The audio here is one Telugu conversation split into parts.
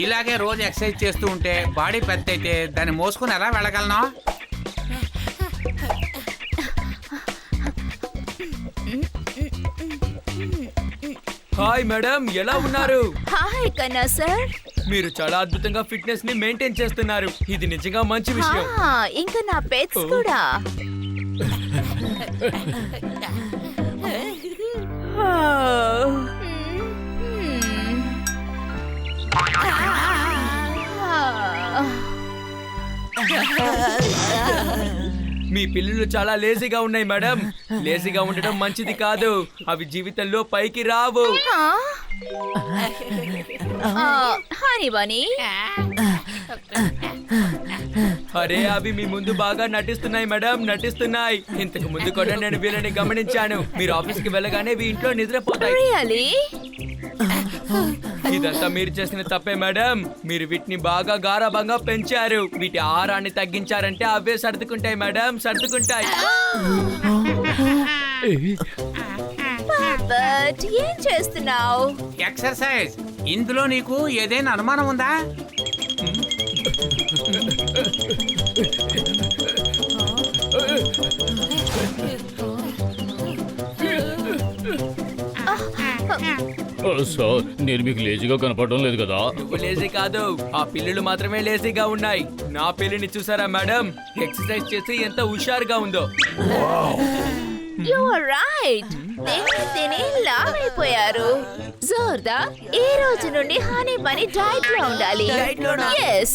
ఇలాగే రోజు ఎక్సర్సైజ్ చేస్తూ ఉంటే బాడీ పెద్ద అయితే దాన్ని మోసుకుని ఎలా వెళ్ళగలను? హాయ్ మేడం, ఎలా ఉన్నారు? హాయ్ కన్నా సార్. మీరు చాలా అద్భుతంగా ఫిట్నెస్ ని మెయింటైన్ చేస్తున్నారు. ఇది నిజంగా మంచి విషయం. ఇంకా నా పెట్స్ కూడా. మీ పిల్లలు చాలా లేజీగా ఉన్నాయి మేడం. లేజీగా ఉండడం మంచిది కాదు. అవి జీవితంలో పైకి రావు. హనీ బనీ, అరే అవి మీ ముందు బాగా నటిస్తున్నాయి మేడం, నటిస్తున్నాయి. ఇంతకు ముందు కూడా నేను వీళ్ళని గమనించాను. మీరు ఆఫీస్ కి వెళ్ళగానే ఇవి ఇంట్లో నిద్రపోతాయి. రియల్లీ? ఇదంతా మీరు చేసిన తప్పే మేడం. మీరు వీటిని బాగా గారాబంగా పెంచారు. వీటి ఆహారాన్ని తగ్గించారంటే అవే సర్దుకుంటాయి మేడం, సర్దుకుంటాయి. బట్ ఏం చేస్తున్నావు? ఎక్సర్సైజ్. ఇందులో నీకు ఏదైనా అనుమానం ఉందా? సార్, నేను మీకు లేజీగా కనపడడం లేదు కదా? నువ్వు లేజీ కాదు, ఆ పిల్లులు మాత్రమే లేజీగా ఉన్నాయి. నా పిల్లిని చూసారా మేడం? ఎక్సర్సైజ్ చేసి ఎంత హుషారుగా ఉందో. You are right. తిని లావైపోయారు. జోర్దార్, ఈ రోజు నుండి హనీ బనీ డైట్ లో ఉండాలి. yes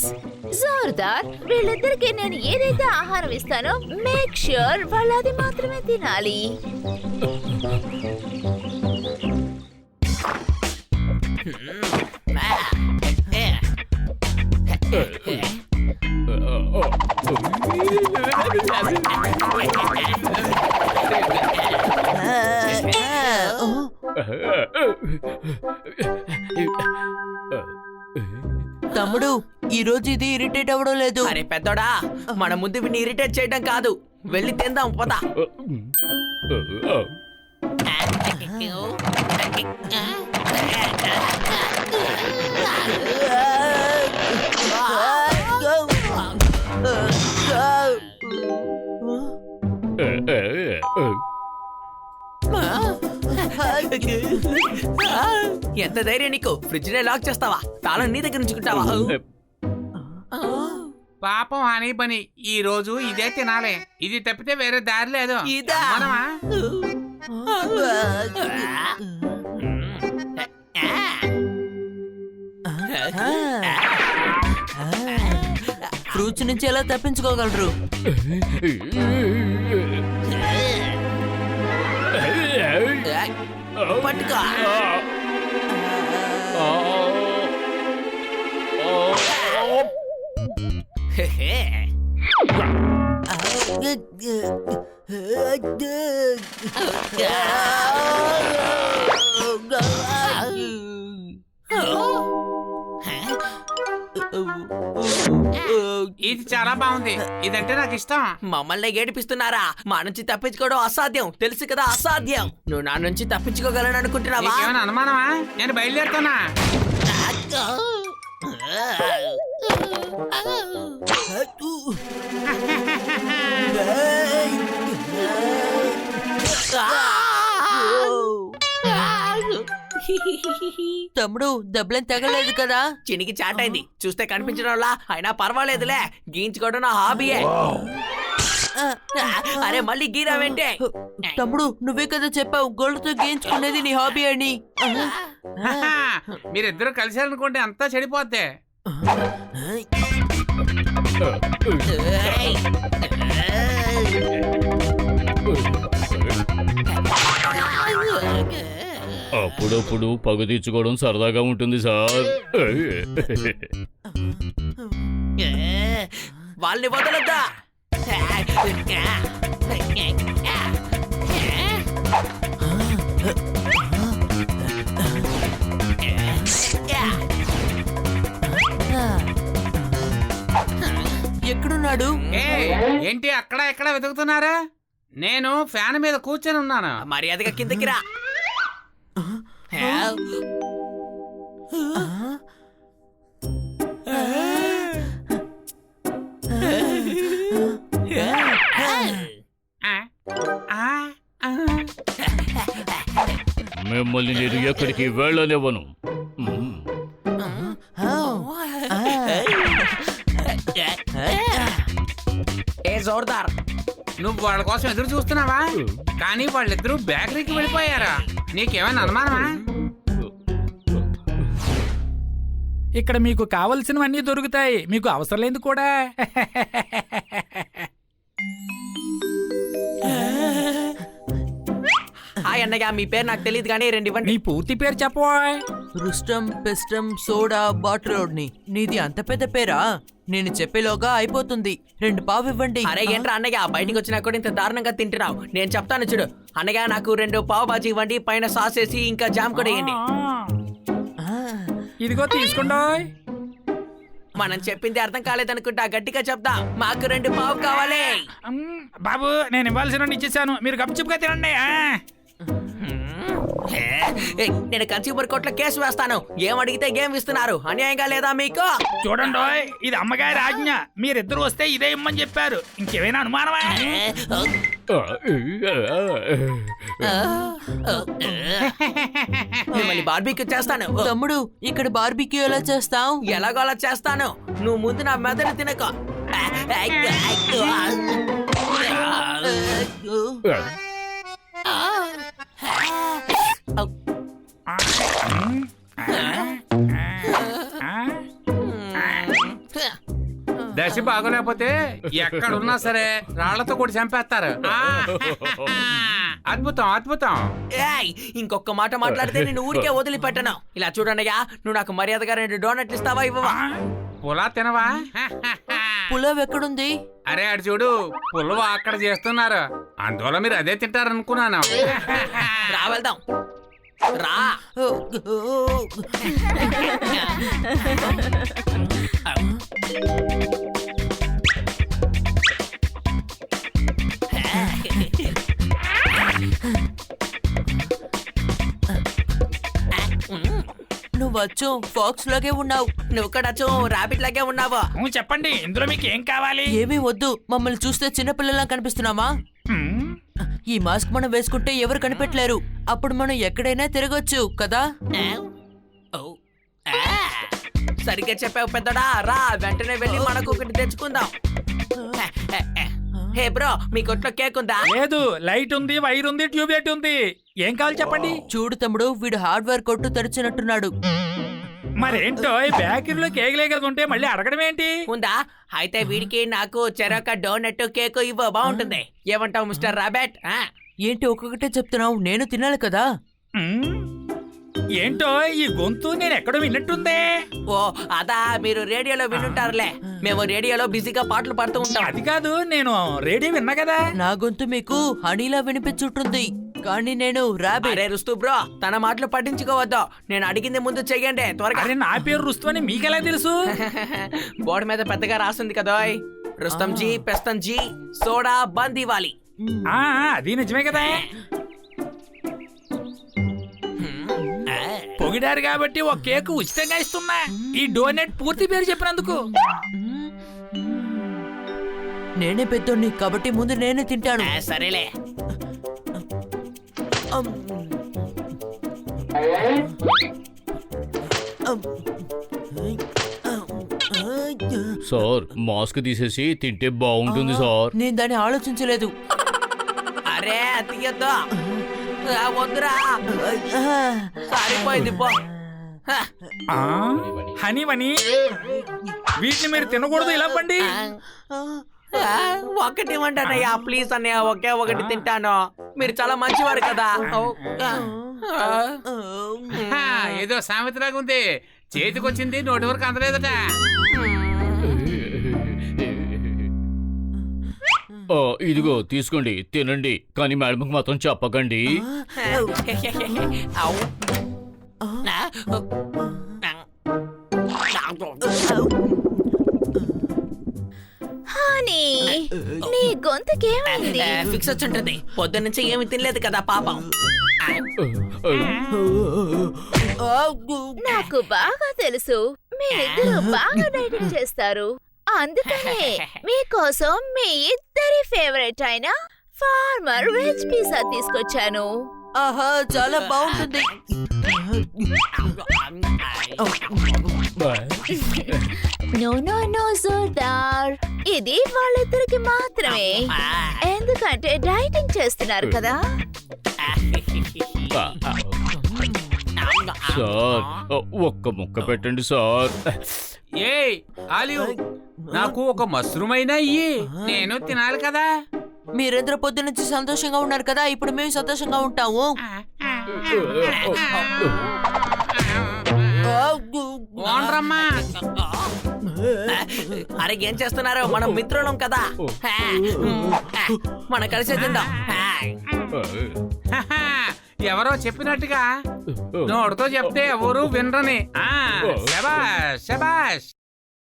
జోర్దార్, వీళ్ళిద్దరికి నేను ఏదైతే ఆహారం ఇస్తానో మేక్ ష్యూర్ వాళ్ళు అది మాత్రమే తినాలి. తమ్ముడు, ఈ రోజు ఇది ఇరిటేట్ అవ్వడం లేదు. అరే పెద్దోడా, మన ముందు వీడిని ఇరిటేట్ చేయడం కాదు, వెళ్ళి తిందాం పద. ఎంత ధైర్యం నీకు? ఫ్రిడ్జ్ నే లాక్ చేస్తావా? తాళం నీ దగ్గర ఉంచుకుంటావా? పాపం హనీ బనీ, ఈ రోజు ఇదే తినాలి. ఇది తప్పితే వేరే దారి లేదు. ఇదా? మనమా? ఫ్రూట్స్ నుంచి ఎలా తప్పించుకోగలరు? పట్టుకో. ఇది చాలా బాగుంది. ఇదంటే నాకు ఇష్టం. మమ్మల్ని ఏడిపిస్తున్నారా? మా నుంచి తప్పించుకోవడం అసాధ్యం, తెలుసు కదా, అసాధ్యం. నువ్వు నా నుంచి తప్పించుకోగలను అనుకుంటున్నావా? నీకేమైనా అనుమానమా? నేను బయలుదేరుతున్నా. తమ్ముడు, దెబ్బలేం తగలేదు కదా? చినికి చాటైంది, చూస్తే కనిపించడంలా. అయినా పర్వాలేదులే, గీయించుకోవడం నా హాబీయే. అరే మళ్ళీ గీరావేంటే? తమ్ముడు, నువ్వే కదా చెప్పావు గోల్డ్తో గేయించుకునేది నీ హాబీ అని. మీరిద్దరూ కలిసారనుకోండి, అంతా చెడిపోద్ది. అప్పుడప్పుడు పగ తీర్చుకోవడం సరదాగా ఉంటుంది సార్. వాళ్ళని వదలొద్దా? ఎక్కడున్నాడు? ఏంటి అక్కడ ఎక్కడ వెతుకుతున్నారా? నేను ఫ్యాన్ మీద కూర్చొని ఉన్నాను. మర్యాదగా కిందకి రా. మిమ్మల్ని నేను ఎక్కడికి వెళ్ళనివ్వను. ఏ జోర్దార్, నువ్వు వాళ్ళ కోసం ఎదురు చూస్తున్నావా? కానీ వాళ్ళిద్దరూ బేకరీకి వెళ్ళిపోయారా? నీకేమైనా అనుమానమా? ఇక్కడ మీకు కావలసినవన్నీ దొరుకుతాయి, మీకు అవసరం లేదు కూడా. హాయ్ అన్నయ్య, మీ పేరు నాకు తెలియదు కానీ రెండు ఇవ్వండి. నీ పూర్తి పేరు చెప్పోయ్. రుస్టం పెస్టం సోడా బాటిలోడ్ని. నీది అంత పెద్ద పేరా? నేను చెప్పేలోగా అయిపోతుంది. 2 పావు ఇవ్వండి. అరే ఏంట్రా అన్నయ్య, బయటికి వచ్చినా కూడా ఇంత దారుణంగా తింటున్నావు. నేను చెప్తాను చూడు అన్నయ్య, నాకు 2 పావు బాజీ ఇవ్వండి, పైన సాస్ వేసి ఇంకా జామ్ కూడా వేయండి. ఇదిగో తీసుకోండి. మనం చెప్పింది అర్థం కాలేదనుకుంటా, గట్టిగా చెప్తా. మాకు 2 పావు కావాలి. బాబు, నేను ఇవ్వాల్సిన ఇచ్చేసాను, మీరు గప్చుప్గా తినండి. ఏయ్, నేను కన్స్యూమర్ కోర్టులో కేసు వేస్తాను. ఏం అడిగితే ఏం ఇస్తున్నారు? అన్యాయంగా లేదా మీకు? చూడండి, ఇది అమ్మగారి ఆజ్ఞ. మీరిద్దరు వస్తే ఇదే ఇమ్మని చెప్పారు. ఇంకేమైనా అనుమానమా? మిమ్మల్ని బార్బీక్యూ చేస్తాను. తమ్ముడు, ఇక్కడ బార్బీక్యూ ఎలా చేస్తావు? ఎలాగో అలా చేస్తాను. నువ్వు ముందు నా మెదడు తినకో. దశ బాగోలేకపోతే ఎక్కడున్నా సరే రాళ్లతో కూడా చంపేస్తారు. అద్భుతం, అద్భుతం. ఏయ్, ఇంకొక మాట మాట్లాడితే నేను ఊరికే వదిలిపెట్టను. ఇలా చూడన్నయ్యా, నువ్వు నాకు మర్యాదగా 2 డోనట్లు ఇస్తావా ఇవ్వవా? పులా తినవా? పులావ్ ఎక్కడుంది? అరే అటు చూడు, పులవ అక్కడ చేస్తున్నారు. అందువల్ల మీరు అదే తింటారనుకున్నాను. రా వెళ్దాం, రా. నువ్వు వచ్చు ఫాక్స్ లాగే ఉన్నావు. నువ్వు కూడా రాబిట్ లాగే ఉన్నావు. చెప్పండి, ఇందులో మీకు ఏం కావాలి? ఏమీ వద్దు. మమ్మల్ని చూస్తే చిన్నపిల్లలా కనిపిస్తున్నామా? ఈ మాస్క్ మనం వేసుకుంటే ఎవరు కనిపెట్టలేరు. అప్పుడు మనం ఎక్కడైనా తిరగొచ్చు కదా? సరిగ్గా చెప్పావు పెద్దడా. రా, వెంటనే వెళ్ళి మనకు ఒకటి తెచ్చుకుందాం. హే బ్రో, మీ కొట్లో కేక్ ఉందా? లేదు, లైట్ ఉంది, వైర్ ఉంది, ట్యూబ్లైట్ ఉంది. ఏం కావాలి చెప్పండి. చూడు తమ్ముడు, వీడు హార్డ్వేర్ కొట్టు తెరిచినట్టున్నాడు. మరేంటో బేకరీలో కేక్ లేకుంటే మళ్ళీ అడగడం ఏంటి? ఉందా? అయితే వీడికి నాకు చెరొక డోనట్ కేక్ ఇవ్వ, బాగుంటుంది. ఏమంటావు మిస్టర్ రాబెట్? ఏంటి ఒక్కొక్కటే చెప్తున్నావు? నేను తినాలి కదా. ఏంటో ఈ గొంతు నేను ఎక్కడో విన్నట్టుందే. ఓ అదా, మీరు రేడియోలో వినుంటారులే. మేము రేడియోలో బిజీగా పాటలు పాడుతూ ఉంటాం. అది కాదు, నేను రేడియో విన్నా కదా. నా గొంతు మీకు హనీలా వినిపించుంటుంది, కానీ నేను రాబిట్. అరే రుస్తు బ్రో, తన మాటలు పట్టించుకోవద్దు. నేను అడిగింది ముందు చెయ్యండి త్వరగా. అరే నా పేరు రుస్తు అని మీకెలా తెలుసు? బోర్డు మీద పెద్దగా రాస్తుంది కదా, రుస్తం జీ పెస్తం జీ సోడా బంద్ ఇవ్వాలి. అది నిజమే కదా. పొగిడారు కాబట్టి ఒక కేక్ ఉచితంగా ఇస్తున్నా. ఈ డోనట్ పూర్తి పేరు చెప్పినందుకు. నేనే పెద్దోడిని కాబట్టి ముందు నేనే తింటాను. సరేలే. సార్, మాస్క్ తీసేసి తింటే బాగుంటుంది సార్. నేను దాన్ని ఆలోచించలేదు. అరే తీయద్దు, వద్దురా, సరిపోయింది పో. హనీవని, వీటిని మీరు తినకూడదు, ఇలా పండి. ఒకటి ఇవ్వండి ప్లీజ్ అన్నయ్య, ఒకే ఒకటి తింటాను. మీరు చాలా మంచివారు కదా. ఏదో సామెతలాగా ఉంది. చేతికొచ్చింది నోటి వరకు అందలేదట. ఇదిగో తీసుకోండి, తినండి, కానీ మేడంకి మాత్రం చెప్పకండి. హానీ, నీ గొంతుకేమైంది? ఫిక్స్ వచ్చి ఉంటుంది. పొద్దున్న నుంచి ఏమి తినలేదు కదా పాపం. నాకు బాగా తెలుసు, మీరిద్దరూ బాగా డైటింగ్ చేస్తారు. అందుకనే మీకోసం మీ ఇద్దరి ఫేవరెట్ అయిన ఫార్మర్ వెజ్ పిజ్జా తీసుకొచ్చాను. ఆహా చాలా బాగుంటుంది. నో నో నో జోర్దార్, ఇది వాళ్ళిద్దరికి మాత్రమే, ఎందుకంటే డైటింగ్ చేస్తున్నారు కదా. సార్ ఒక్క ముక్క పెట్టండి సార్. ఏ ఆలివ్, నాకు ఒక మష్రూమ్ అయినా ఇయ్యి, నేను తినాలి కదా. మీరందరూ పొద్దు నుంచి సంతోషంగా ఉన్నారు కదా, ఇప్పుడు మేము సంతోషంగా ఉంటాము. ఓన్రమ్మా. అరే ఏం చేస్తున్నారు? మనం మిత్రులం కదా, మనం కలిసే తిందాం. ఎవరో చెప్పినట్టుగా నోటితో చెప్తే ఎవరు వినరని. శబాష్ శబాష్.